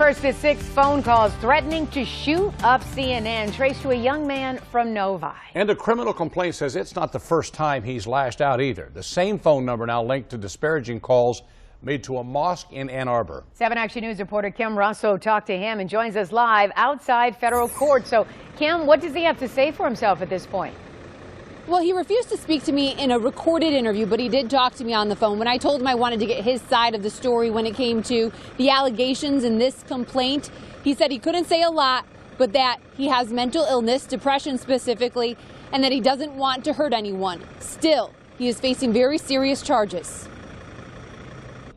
First at 6, phone calls threatening to shoot up CNN, traced to a young man from Novi. And a criminal complaint says it's not the first time he's lashed out either. The same phone number now linked to disparaging calls made to a mosque in Ann Arbor. 7 Action News reporter Kim Russo talked to him and joins us live outside federal court. So, Kim, what does he have to say for himself at this point? Well, he refused to speak to me in a recorded interview, but he did talk to me on the phone. When I told him I wanted to get his side of the story when it came to the allegations in this complaint, he said he couldn't say a lot, but that he has mental illness, depression specifically, and that he doesn't want to hurt anyone. Still, he is facing very serious charges.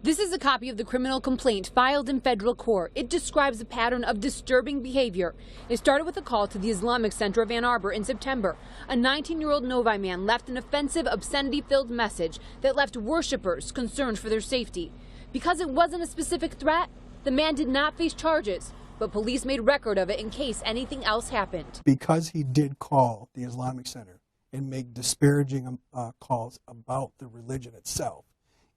This is a copy of the criminal complaint filed in federal court. It describes a pattern of disturbing behavior. It started with a call to the Islamic Center of Ann Arbor in September. A 19-year-old Novi man left an offensive, obscenity-filled message that left worshipers concerned for their safety. Because it wasn't a specific threat, the man did not face charges, but police made record of it in case anything else happened. Because he did call the Islamic Center and make disparaging calls about the religion itself,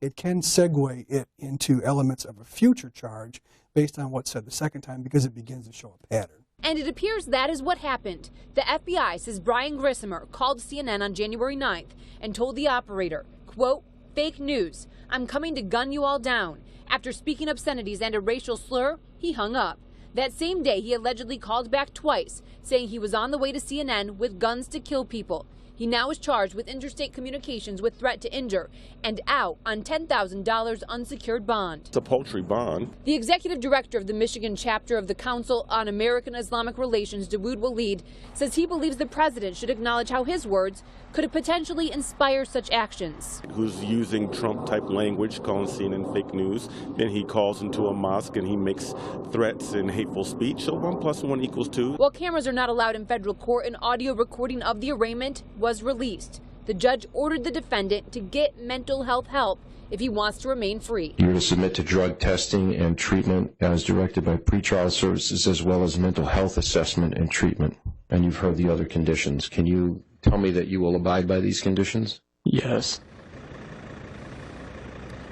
it can segue it into elements of a future charge based on what's said the second time, because it begins to show a pattern. And it appears that is what happened. The FBI says Brandon Griesemer called CNN on January 9th and told the operator, quote, "Fake news. I'm coming to gun you all down." After speaking obscenities and a racial slur, he hung up. That same day, he allegedly called back twice, saying he was on the way to CNN with guns to kill people. He now is charged with interstate communications with threat to injure and out on $10,000 unsecured bond. It's a paltry bond. The executive director of the Michigan chapter of the Council on American Islamic Relations, Dawood Walid, says he believes the president should acknowledge how his words could potentially inspire such actions. Who's using Trump-type language, calling CNN fake news. Then he calls into a mosque and he makes threats and hateful speech. So 1 + 1 = 2. While cameras are not allowed in federal court, an audio recording of the arraignment was released. The judge ordered the defendant to get mental health help if he wants to remain free. You're to submit to drug testing and treatment as directed by pretrial services, as well as mental health assessment and treatment. And you've heard the other conditions. Can you tell me that you will abide by these conditions? Yes.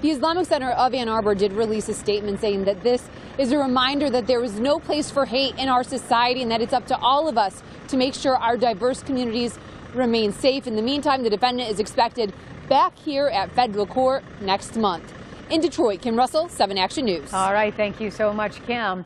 The Islamic Center of Ann Arbor did release a statement saying that this is a reminder that there is no place for hate in our society and that it's up to all of us to make sure our diverse communities remain safe. In the meantime, the defendant is expected back here at federal court next month. In Detroit, Kim Russell, 7 Action News. All right, thank you so much, Kim.